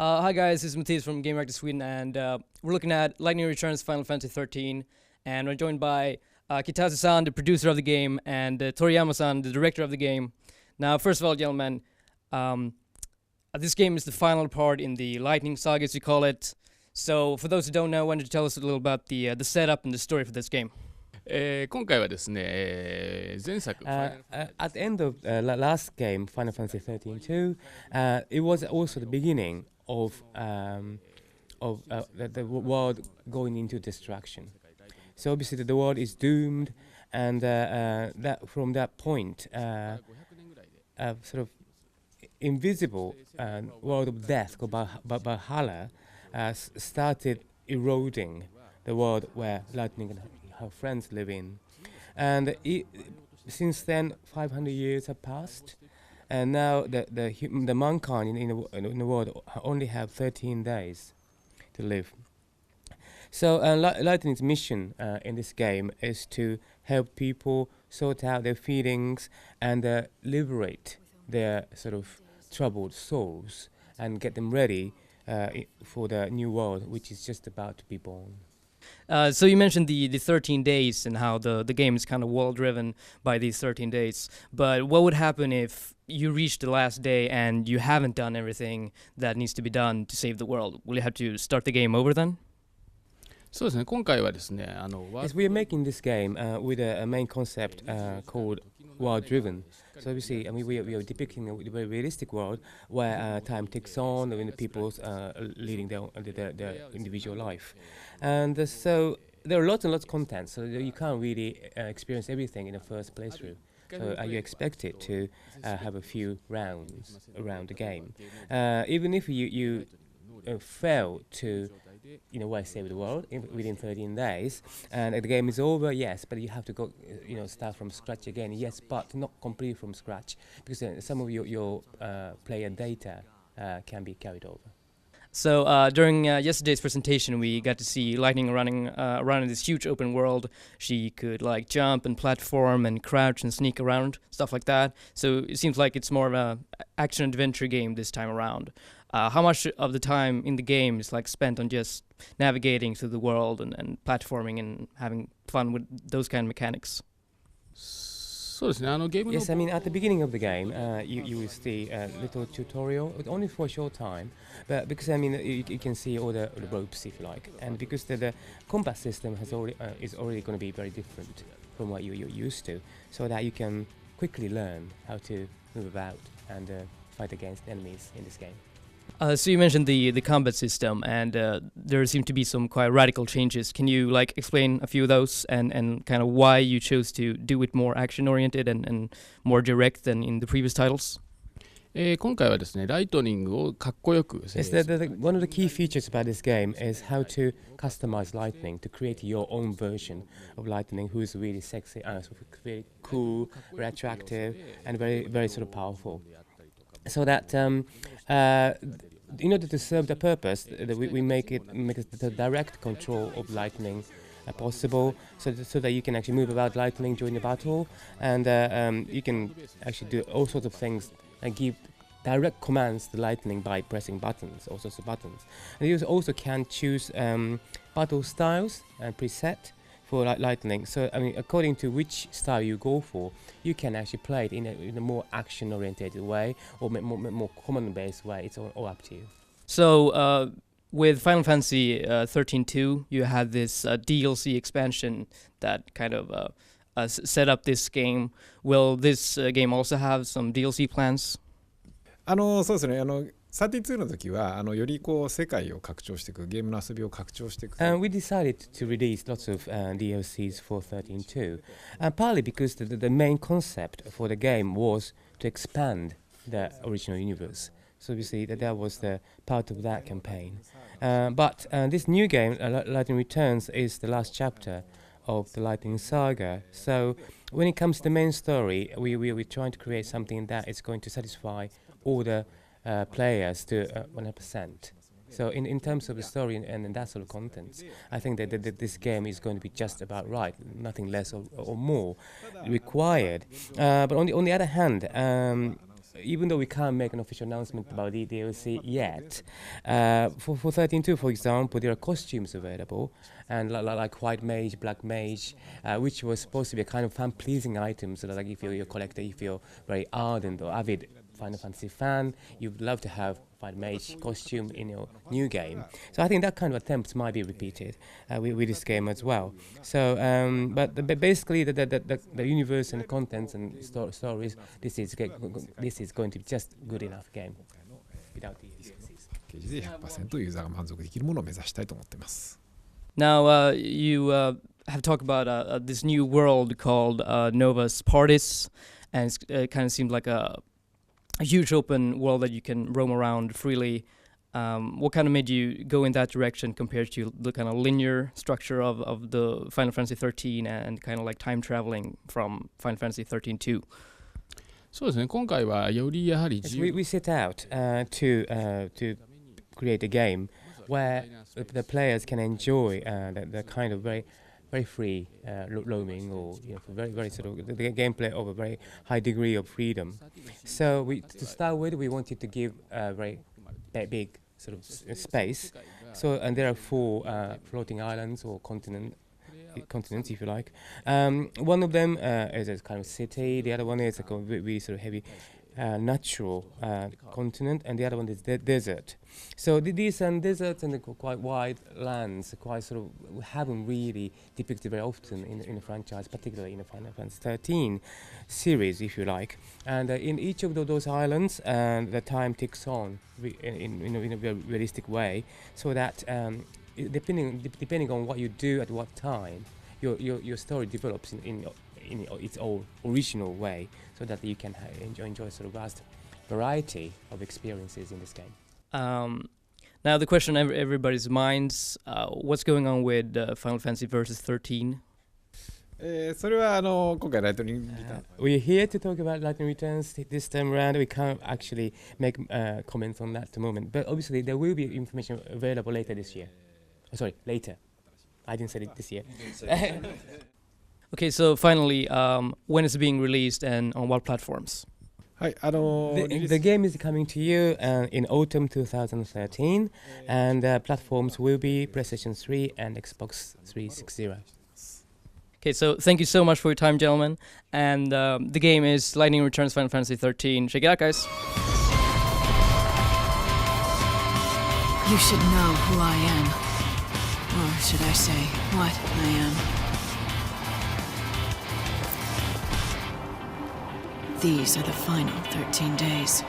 Hi guys, this is Mathias from Gamereactor Sweden, and we're looking at Lightning Returns Final Fantasy XIII, and we're joined by Kitase-san, the producer of the game, and Toriyama-san, the director of the game. Now, first of all, gentlemen, this game is the final part in the Lightning Saga, as you call it. So, for those who don't know, why don't you tell us a little about the setup and the story for this game? 今回はですね、前作 At the end of last game, Final Fantasy XIII 2, it was also the beginning of the world going into destruction. So obviously the world is doomed, and that from that point, sort of invisible world of death called Valhalla started eroding the world where Lightning and her friends live in. And since then, 500 years have passed, and now the mankind in the world only have 13 days to live. So Lightning's mission in this game is to help people sort out their feelings and liberate their sort of troubled souls and get them ready for the new world, which is just about to be born. So you mentioned the 13 days and how the game is kind of world-driven by these 13 days. But what would happen if you reach the last day and you haven't done everything that needs to be done to save the world? Will you have to start the game over then? そうですね、今回はですね、Yes, we are making this game with a main concept called world-driven. So obviously, I mean, we are depicting a very realistic world where time ticks on and the people's leading their individual life. And so there are lots and lots of content, so you can't really experience everything in the first playthrough. So you expected to have a few rounds around the game. Even if you fail to save the world within 13 days, and the game is over, yes, but you have to go, start from scratch again, yes, but not completely from scratch, because some of your player data can be carried over. So during yesterday's presentation, we got to see Lightning running around in this huge open world. She could like jump and platform and crouch and sneak around, stuff like that. So it seems like it's more of an action-adventure game this time around. How much of the time in the game is like spent on just navigating through the world and platforming and having fun with those kind of mechanics? そうですね、ゲームの Yes, I mean, at the beginning of the game, you will see a little tutorial, only for a short time, but because, I mean, you can see all the ropes, if you like, and because the combat system is already going to be very different from what you're used to, so that you can quickly learn how to move about and fight against enemies in this game. So you mentioned the combat system, and there seem to be some quite radical changes. Can you like explain a few of those and kind of why you chose to do it more action-oriented and more direct than in the previous titles? 今回はですね、ライトニングをかっこよく Yes, one of the key features about this game is how to customize Lightning to create your own version of Lightning, who is really sexy, very cool, very attractive, and very, very sort of powerful. So that in order to serve the purpose, we make the direct control of Lightning possible, so that you can actually move about Lightning during the battle, and you can actually do all sorts of things and give direct commands to Lightning by pressing buttons, all sorts of buttons. And you also can choose battle styles and preset for Lightning. So I mean, according to which style you go for, you can actually play it in a more action-oriented way or more command-based way. It's all up to you. So with Final Fantasy XIII-2, you had this DLC expansion that kind of set up this game. Will this game also have some DLC plans? そうですね、32の時はよりこう世界を拡張していく、ゲームの遊びを拡張していく。And we decided to release lots of DLCs for 13.2, partly because the main concept for the game was to expand the original universe. So obviously that was the part of that campaign. But this new game, Lightning Returns, is the last chapter of the Lightning Saga. So when it comes to the main story, we're trying to create something that is going to satisfy all the players to 100%. So in terms of the story and that sort of content, I think that this game is going to be just about right, nothing less or more required. But on the other hand, even though we can't make an official announcement about the DLC yet, for 13.2, for example, there are costumes available, and like white mage, black mage, which was supposed to be a kind of fan-pleasing item. So like if you're a collector, if you're very ardent or avid Final Fantasy fan, you'd love to have white mage costume in your new game. So I think that kind of attempt might be repeated with this game as well. So, but basically the universe and the contents and stories, this is going to be just good enough game without the DLCs. パッケージで 100% ユーザーが満足できるものを目指したいと思っています。Now, you have talked about this new world called Nova's Parties, and it kind of seemed like a huge open world that you can roam around freely. What kind of made you go in that direction compared to the kind of linear structure of the Final Fantasy XIII and kind of like time traveling from Final Fantasy XIII-2? そうですね、今回はよりやはり we set out to create a game where the players can enjoy the kind of very free roaming, or very sort of the gameplay of a very high degree of freedom. So to start with, we wanted to give a very big sort of space. So and there are 4 floating islands or continents, if you like. One of them is a kind of city. The other one is a really sort of heavy natural continent, and the other one is desert. So these deserts and the quite wide lands, quite sort of haven't really depicted very often in the franchise, particularly in the Final Fantasy XIII series, if you like. And in each of those islands, the time ticks on in a very realistic way, so that depending on what you do at what time, your story develops in its own original way, so that you can enjoy sort of vast variety of experiences in this game. Now the question on everybody's minds, what's going on with Final Fantasy Versus 13? それは今回ライトニングリターン We're here to talk about Lightning Returns this time around. We can't actually make comments on that at the moment, but obviously there will be information available later this year. Sorry, later. I didn't say it this year. Okay, so finally, when is it being released and on what platforms? はい、The game is coming to you in autumn 2013, and platforms will be PlayStation 3 and Xbox 360. Okay, so thank you so much for your time, gentlemen. And the game is Lightning Returns Final Fantasy 13. Check it out, guys. You should know who I am. Or should I say, what I am. These are the final 13 days.